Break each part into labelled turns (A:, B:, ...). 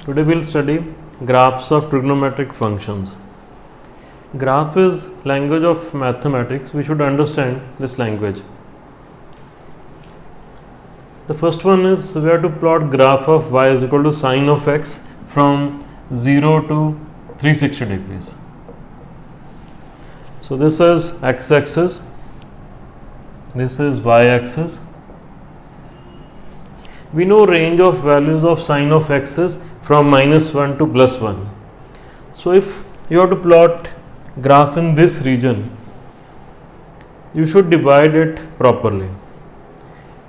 A: Today we will study graphs of trigonometric functions. Graph is language of mathematics. We should understand this language. The first one is we have to plot graph of y is equal to sine of x from 0 to 360 degrees. So this is x-axis, this is y-axis. We know range of values of sine of x is from -1 to +1. So if you have to plot graph in this region, you should divide it properly.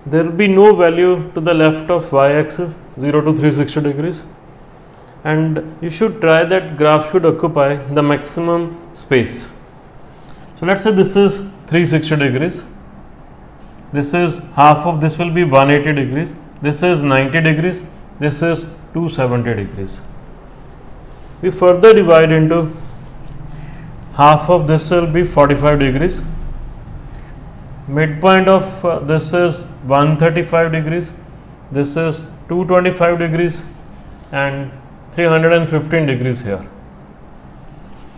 A: There will be no value to the left of y-axis 0 to 360 degrees, and you should try that graph should occupy the maximum space. So let's say this is 360 degrees, this is half of this will be 180 degrees, this is 90 degrees, this is 270 degrees. We further divide into half of this will be 45 degrees, midpoint of this is 135 degrees, this is 225 degrees and 315 degrees here.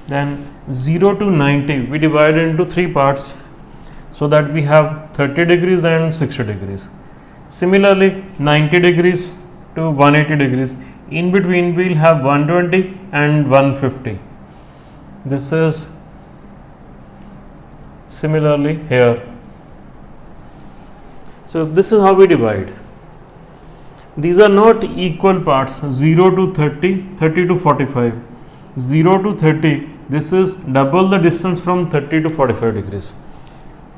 A: Then 0 to 90 we divide into three parts so that we have 30 degrees and 60 degrees. Similarly 90 degrees to 180 degrees, in between we will have 120 and 150. This is similarly here. So this is how we divide. These are not equal parts, 0 to 30, 30 to 45. 0 to 30, this is double the distance from 30 to 45 degrees.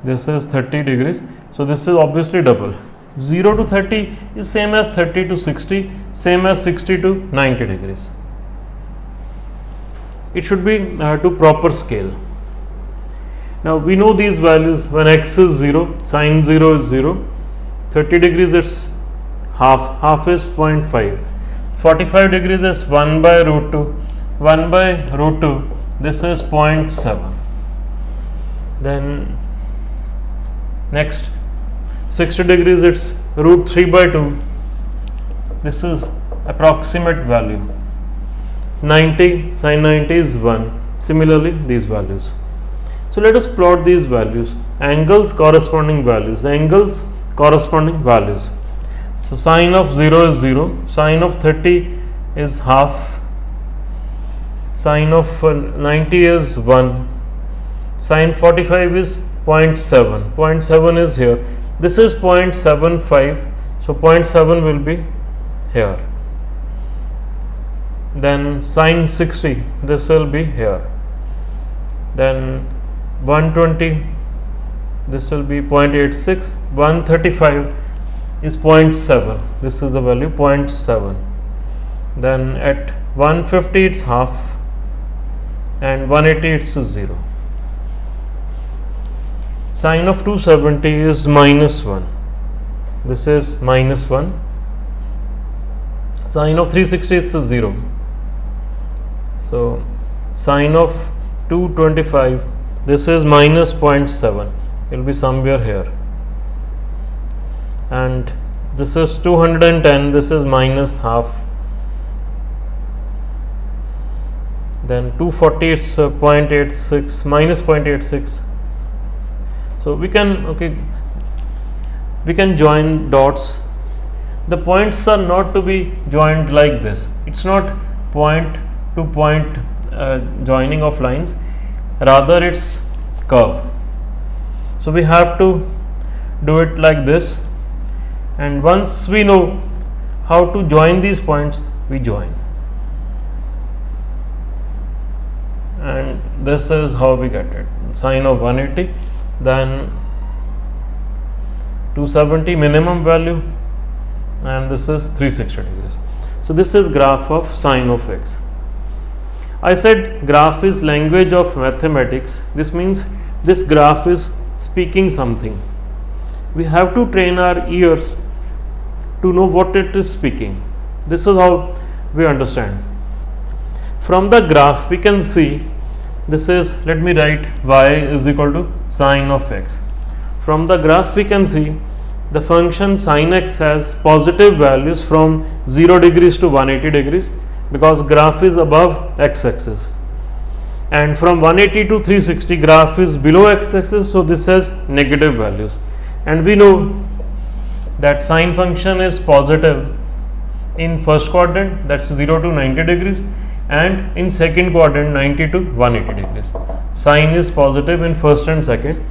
A: This is 30 degrees, so this is obviously double. 0 to 30 is same as 30 to 60, same as 60 to 90 degrees. It should be to proper scale. Now we know these values. When x is 0, sine 0 is 0, 30 degrees is half is 0.5, 45 degrees is 1 by root 2, 1 by root 2, this is 0.7. Then next 60 degrees it's root 3 by 2, this is approximate value. 90, sine 90 is 1, similarly these values. So let us plot these values, angles corresponding values, angles corresponding values. So sine of 0 is 0, sine of 30 is half, sine of 90 is 1, sine 45 is 0.7, 0.7 is here, this is 0.75, so 0.7 will be here. Then sine 60, this will be here. Then 120, this will be 0.86, 135 is 0.7, this is the value 0.7. Then at 150 it's half and 180 it's 0. Sine of 270 is -1, this is -1. Sine of 360 is 0. So sine of 225, this is -0.7, it will be somewhere here. And this is 210, this is -half. Then 240 is 0.86, -0.86. So we can join dots. The points are not to be joined like this. It's not point to point joining of lines, rather it's curve. So we have to do it like this, and once we know how to join these points, we join. And this is how we get it. Sine of 180, then 270 minimum value, and this is 360 degrees. So this is graph of sine of x. I said graph is language of mathematics. This means this graph is speaking something. We have to train our ears to know what it is speaking. This is how we understand. From the graph we can see, this is, let me write y is equal to sine of x. From the graph we can see the function sin x has positive values from 0 degrees to 180 degrees because graph is above x-axis, and from 180 to 360 graph is below x-axis, so this has negative values. And we know that sine function is positive in first quadrant, that's 0 to 90 degrees, and in second quadrant 90 to 180 degrees. Sine is positive in first and second,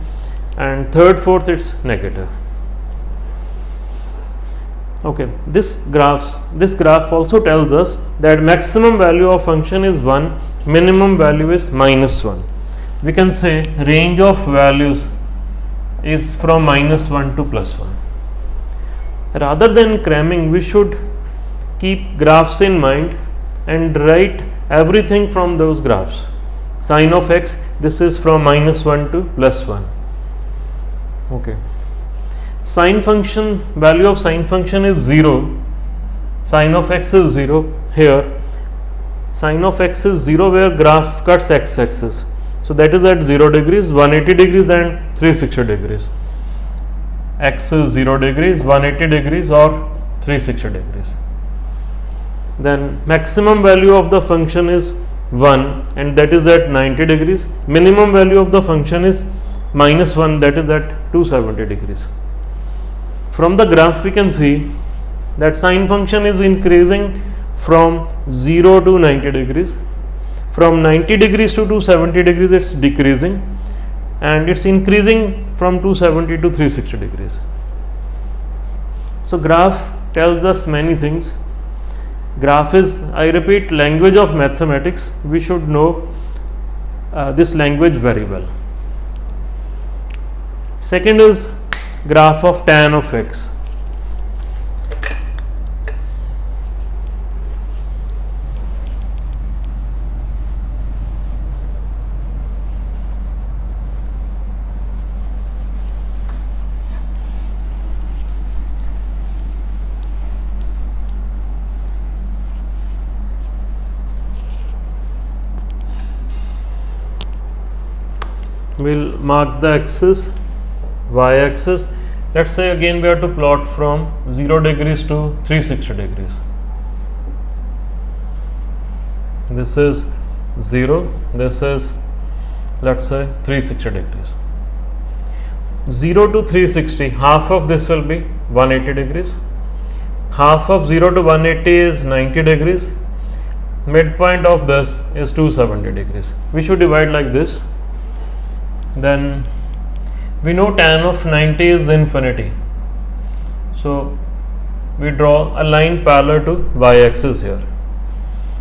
A: and third, fourth it's negative. Okay, this graph also tells us that maximum value of function is 1, minimum value is -1. We can say range of values is from -1 to +1. Rather than cramming, we should keep graphs in mind and write everything from those graphs. Sine of x, this is from -1 to +1. Okay. Sine function, value of sine function is 0. Sine of x is 0. Here sine of x is 0 where graph cuts x-axis, so that is at 0 degrees, 180 degrees and 360 degrees. X is 0 degrees, 180 degrees or 360 degrees. Then maximum value of the function is 1, and that is at 90 degrees. Minimum value of the function is -1, that is at 270 degrees. From the graph we can see that sine function is increasing from 0 to 90 degrees. From 90 degrees to 270 degrees it's decreasing, and it's increasing from 270 to 360 degrees. So graph tells us many things. Graph is, I repeat, language of mathematics. We should know this language very well. Second is graph of tan of x. We'll mark the axis, y-axis. Let's say again we have to plot from 0 degrees to 360 degrees. This is 0, this is, let's say, 360 degrees. 0 to 360, half of this will be 180 degrees. Half of 0 to 180 is 90 degrees. Midpoint of this is 270 degrees. We should divide like this. Then we know tan of 90 is infinity, so we draw a line parallel to y-axis here.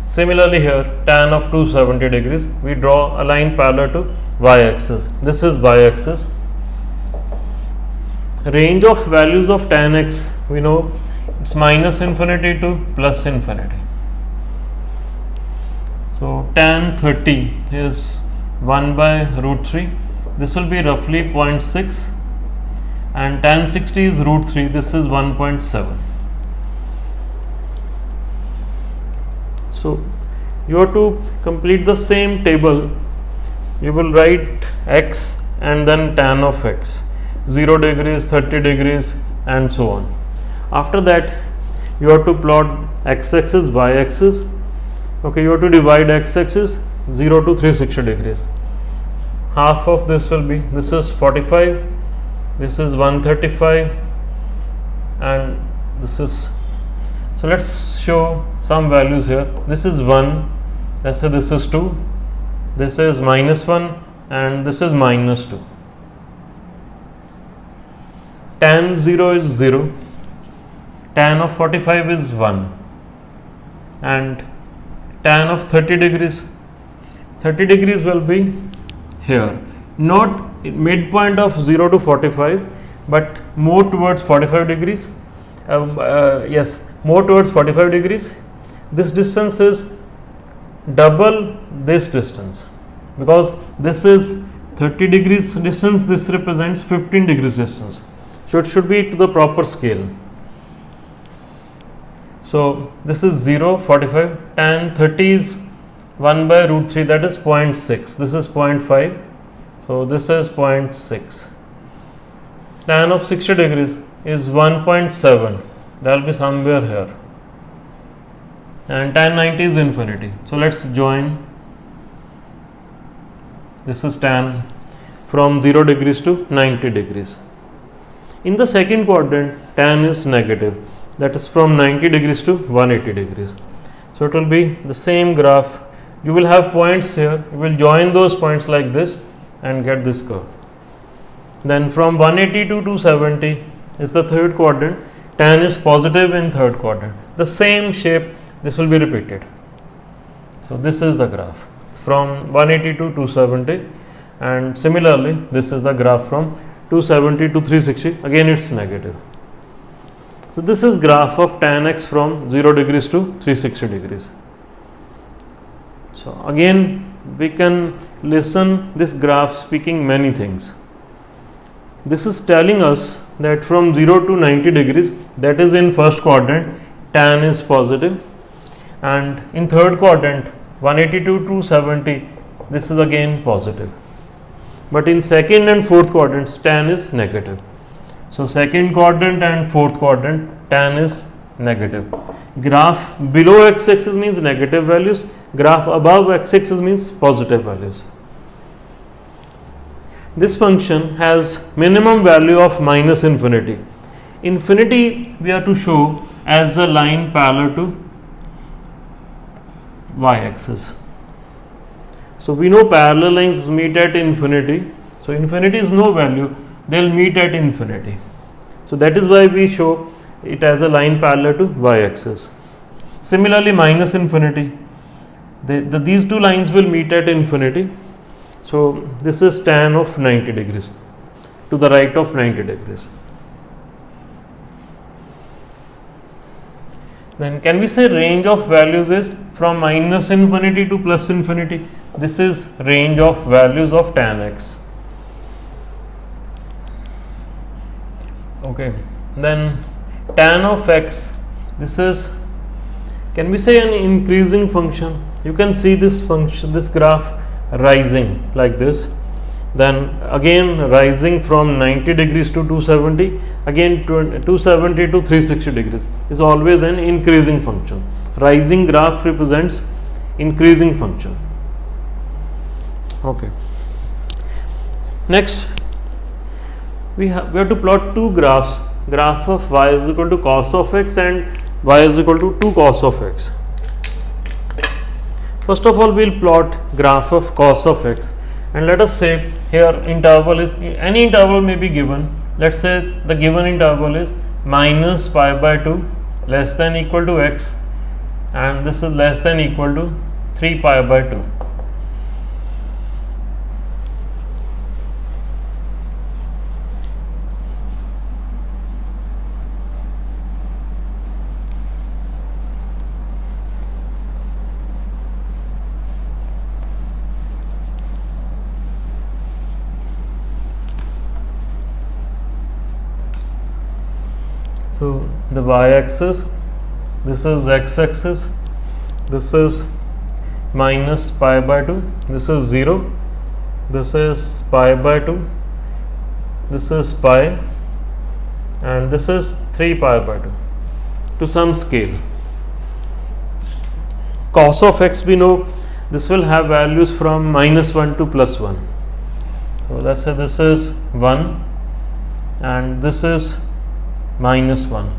A: Similarly here, tan of 270 degrees, we draw a line parallel to y-axis. This is y-axis. Range of values of tan x, we know it's -infinity to +infinity. So tan 30 is 1/√3. This will be roughly 0.6, and tan 60 is √3. This is 1.7. So you have to complete the same table. You will write x and then tan of x, 0 degrees, 30 degrees and so on. After that you have to plot x-axis, y-axis. Okay, you have to divide x-axis 0 to 360 degrees. Half of this will be, this is 45, this is 135, and this is, so let's show some values here. This is 1, let's say this is 2, this is -1, and this is -2. Tan 0 is 0, tan of 45 is 1, and tan of 30 degrees will be here, not midpoint of 0 to 45, but more towards 45 degrees. Yes, more towards 45 degrees. This distance is double this distance, because this is 30 degrees distance, this represents 15 degrees distance. So it should be to the proper scale. So this is 0, 45, tan 30 is 1/√3, that is 0.6. This is 0.5, so this is 0.6. Tan of 60 degrees is 1.7, that will be somewhere here. and tan 90 is infinity. So let's join. This is tan from 0 degrees to 90 degrees. In the second quadrant, tan is negative, that is from 90 degrees to 180 degrees. So it will be the same graph. You will have points here, you will join those points like this and get this curve. Then from 180 to 270 is the third quadrant, tan is positive in third quadrant. The same shape, this will be repeated. So this is the graph from 180 to 270, and similarly this is the graph from 270 to 360, again it's negative. So this is graph of tan x from 0 degrees to 360 degrees. So again we can listen this graph speaking many things. This is telling us that from 0 to 90 degrees, that is in first quadrant, tan is positive, and in third quadrant 180 to 270, this is again positive. But in second and fourth quadrants, tan is negative. So second quadrant and fourth quadrant, tan is negative. Graph below x-axis means negative values, graph above x-axis means positive values. This function has minimum value of minus infinity. Infinity we are to show as a line parallel to y-axis. So we know parallel lines meet at infinity. So infinity is no value, they will meet at infinity. So that is why we show it as a line parallel to y-axis. Similarly, minus infinity, these two lines will meet at infinity. So this is tan of 90 degrees to the right of 90 degrees. Then can we say range of values is from minus infinity to plus infinity? This is range of values of tan x. Okay, then tan of x, this is, can we say, an increasing function? You can see this function, this graph rising like this, then again rising from 90 degrees to 270, again 270 to 360 degrees, is always an increasing function. Rising graph represents increasing function. Okay, next we have to plot two graphs, graph of y is equal to cos of x and y is equal to 2 cos of x. First of all, we will plot graph of cos of x, and let us say here interval is, any interval may be given. Let's say the given interval is minus pi by 2 less than equal to x, and this is less than equal to 3 pi by 2. So the y-axis, this is x-axis, this is minus pi by 2, this is 0, this is pi by 2, this is pi, and this is 3 pi by 2 to some scale. Cos of x, we know this will have values from minus 1 to plus 1. So let's say this is 1 and this is minus 1,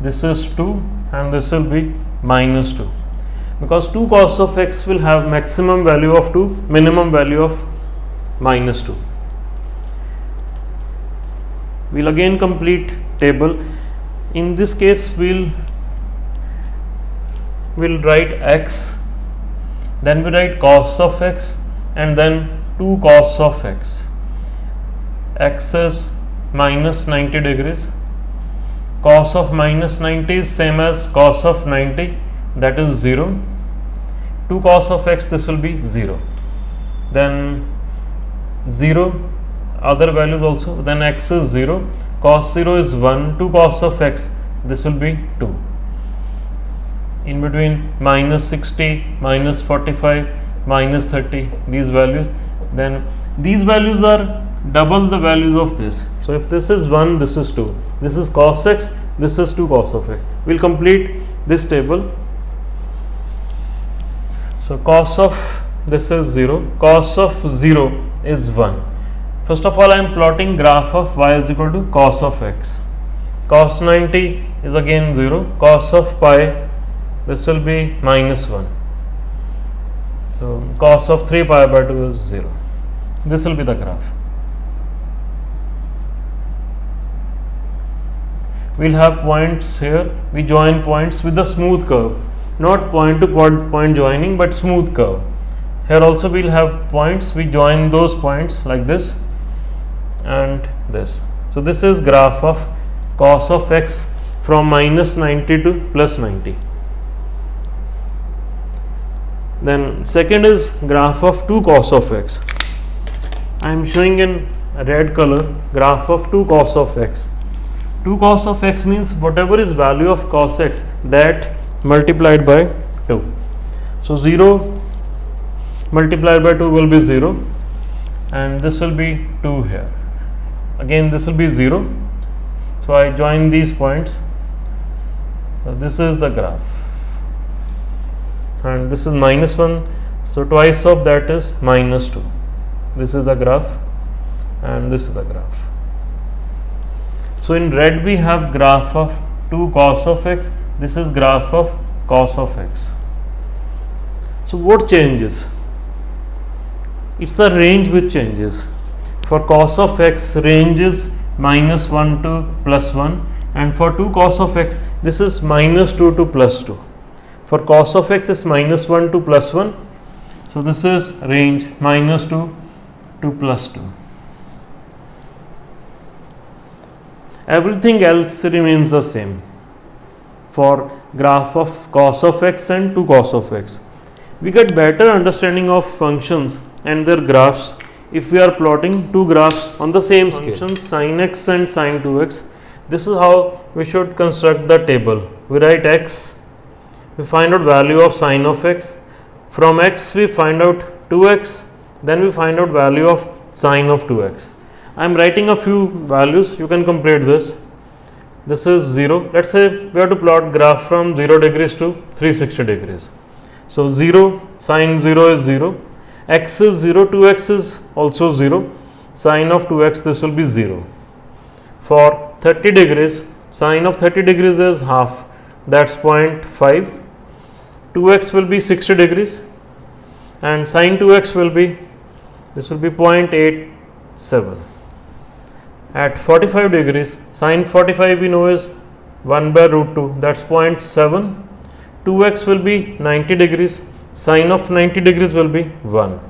A: this is 2 and this will be minus 2, because 2 cos of x will have maximum value of 2, minimum value of minus 2. We will again complete table. In this case we'll write x, then we write cos of x, and then 2 cos of x. X is minus 90 degrees. Cos of minus 90 is same as cos of 90, that is 0. 2 cos of x, this will be 0. Then 0, other values also, then x is 0, cos 0 is 1, 2 cos of x, this will be 2. In between minus 60, minus 45, minus 30, these values, then these values are double the values of this. So if this is 1, this is 2, this is cos x, this is 2 cos of x. We will complete this table. So cos of this is 0, cos of 0 is 1. First of all, I am plotting graph of y is equal to cos of x. Cos 90 is again 0, cos of pi, this will be minus 1. So cos of 3 pi by 2 is 0. This will be the graph. We will have points here. We join points with a smooth curve, not point to point joining, but smooth curve. Here also we will have points. We join those points like this and this. So this is graph of cos of x from minus 90 to plus 90. Then second is graph of 2 cos of x. I am showing in red color graph of 2 cos of x. 2 cos of x means whatever is value of cos x, that multiplied by 2. So 0 multiplied by 2 will be 0, and this will be 2 here. Again this will be 0. So I join these points. So this is the graph, and this is minus 1. So twice of that is minus 2. This is the graph, and this is the graph. So in red we have graph of 2 cos of x. This is graph of cos of x. So what changes? It's the range which changes. For cos of x, range is minus 1 to plus 1, and for 2 cos of x, this is minus 2 to plus 2. For cos of x is minus 1 to plus 1. So this is range minus 2 to plus 2. Everything else remains the same for graph of cos of x and 2 cos of x. We get better understanding of functions and their graphs if we are plotting two graphs on the same scale. Sin x and sin 2x. This is how we should construct the table. We write x, we find out value of sin of x. From x we find out 2x, then we find out value of sin of 2x. I am writing a few values, you can complete this. This is 0. Let us say we have to plot graph from 0 degrees to 360 degrees. So 0, sin 0 is 0, x is 0, 2x is also 0, sin of 2x this will be 0. For 30 degrees, sin of 30 degrees is half, that is 0.5, 2x will be 60 degrees, and sin 2x will be, this will be 0.87. At 45 degrees, sin 45 we know is 1 by root 2, that is 0.7. 2x will be 90 degrees, sin of 90 degrees will be 1.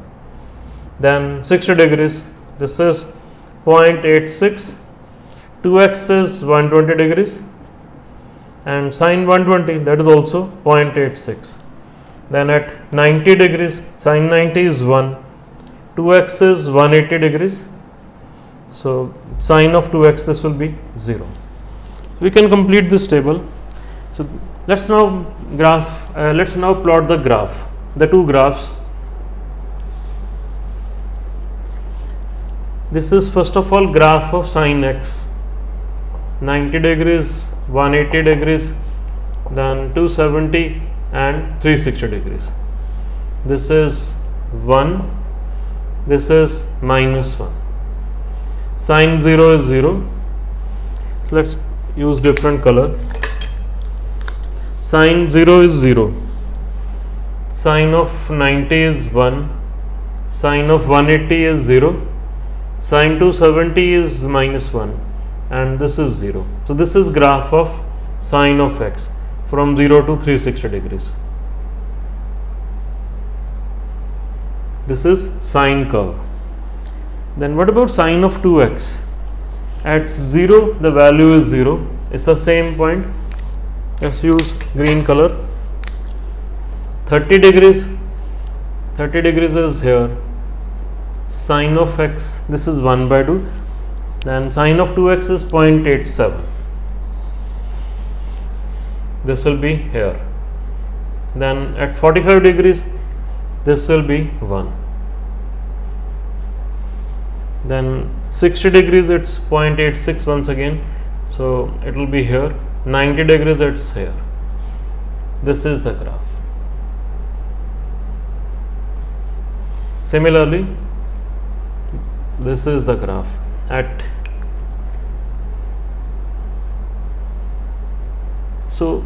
A: Then 60 degrees, this is 0.86. 2x is 120 degrees, and sin 120, that is also 0.86. Then at 90 degrees, sin 90 is 1, 2x is 180 degrees. So sin of 2x, this will be 0. We can complete this table. So let's now plot the graph, the two graphs. This is first of all graph of sin x, 90 degrees, 180 degrees, then 270 and 360 degrees. This is 1, this is minus 1. Sin 0 is 0. So let's use different color. Sin 0 is 0. Sin of 90 is 1. Sin of 180 is 0. Sin 270 is minus 1. And this is 0. So this is graph of sin of x from 0 to 360 degrees. This is sine curve. Then what about sin of 2x? At 0 the value is 0. It's the same point. Let's use green color. 30 degrees. 30 degrees is here. Sin of x, this is 1 by 2. Then sin of 2x is 0.87. This will be here. Then at 45 degrees, this will be 1. Then 60 degrees, it's 0.86 once again. So it will be here. 90 degrees, it's here. This is the graph. Similarly, this is the graph at, so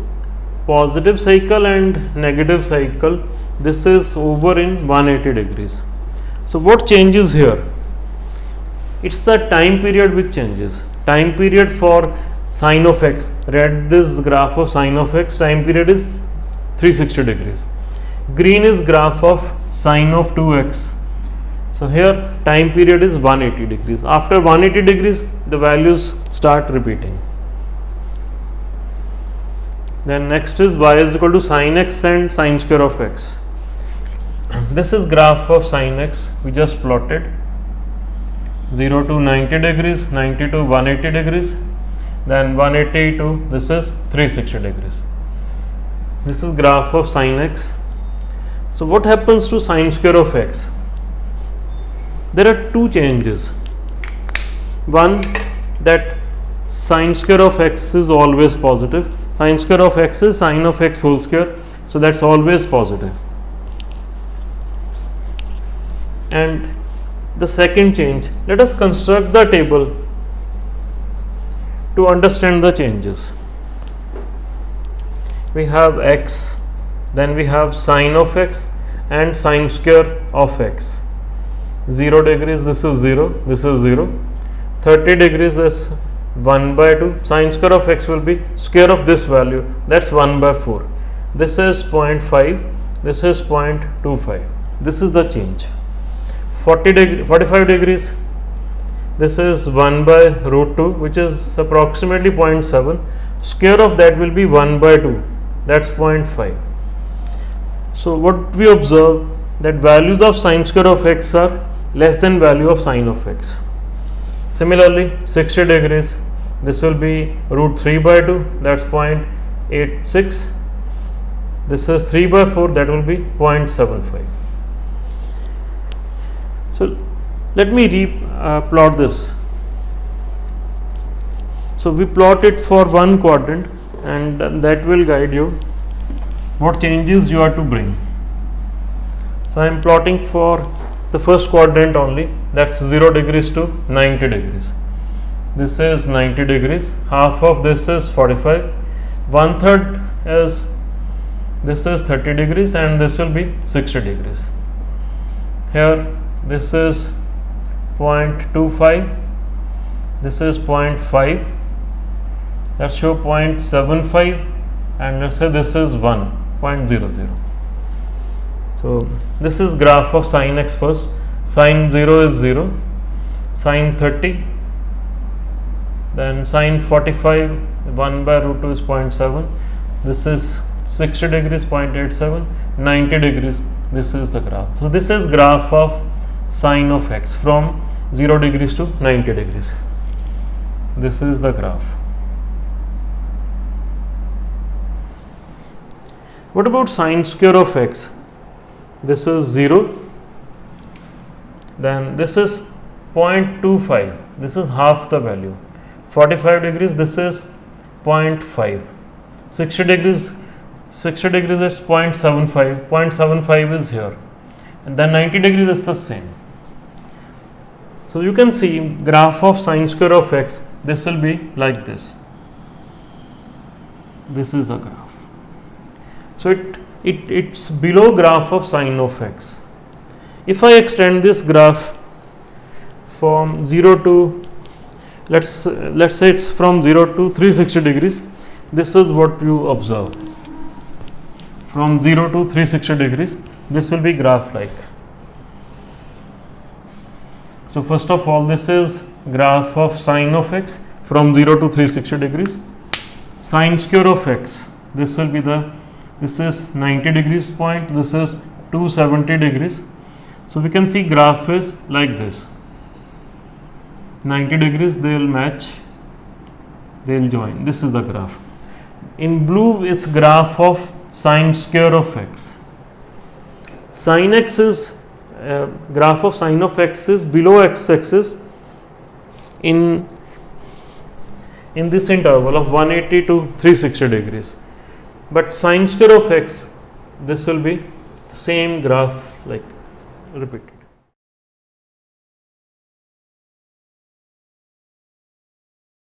A: positive cycle and negative cycle, this is over in 180 degrees. So what changes here? It's the time period which changes. Time period for sine of x, red is graph of sine of x, time period is 360 degrees. Green is graph of sine of 2x. So here time period is 180 degrees. After 180 degrees, the values start repeating. Then next is y is equal to sine x and sine square of x. This is graph of sine x, we just plotted 0 to 90 degrees, 90 to 180 degrees, then 180 to this is 360 degrees. This is graph of sine x. So what happens to sine square of x? There are two changes. One, that sine square of x is always positive. Sine square of x is sine of x whole square, so that's always positive. And the second change, let us construct the table to understand the changes. We have x, then we have sine of x and sine square of x. 0 degrees, this is 0, this is 0. 30 degrees is 1 by 2. Sine square of x will be square of this value, that's 1 by 4. This is 0.5, this is 0.25. This is the change. 45 degrees, this is 1 by root 2, which is approximately 0.7. Square of that will be 1 by 2, that's 0.5. So what we observe, that values of sine square of x are less than value of sine of x. Similarly, 60 degrees, this will be root 3 by 2, that's 0.86. This is 3 by 4, that will be 0.75. So let me plot this. So we plot it for one quadrant, and that will guide you what changes you are to bring. So I am plotting for the first quadrant only, that's 0 degrees to 90 degrees. This is 90 degrees, half of this is 45, 1/3 is, this is 30 degrees, and this will be 60 degrees. Here this is 0.25, this is 0.5, let's show 0.75, and let's say this is 1.00. So this is graph of sine x first. Sine 0 is 0, sine 30, then sine 45, 1 by root 2 is 0.7, this is 60 degrees, 0.87, 90 degrees, this is the graph. So this is graph of sine of x from 0 degrees to 90 degrees. This is the graph. What about sine square of x? This is 0, then this is 0.25, this is half the value. 45 degrees, this is 0.5. 60 degrees is 0.75, 0.75 is here, and then 90 degrees is the same. So you can see graph of sine square of x, this will be like this. This is the graph. So it's below graph of sine of x. If I extend this graph from 0 to, let's say it's from 0 to 360 degrees, this is what you observe. From 0 to 360 degrees, this will be graph like. So first of all, this is graph of sine of x from 0 to 360 degrees. Sine square of x, this will be the, this is 90 degrees point, this is 270 degrees. So we can see graph is like this. 90 degrees, they will match, they will join. This is the graph. In blue is graph of sine square of x. Sine x is, graph of sine of x is below x axis in this interval of 180 to 360 degrees. But sine square of x, this will be the same graph like repeated.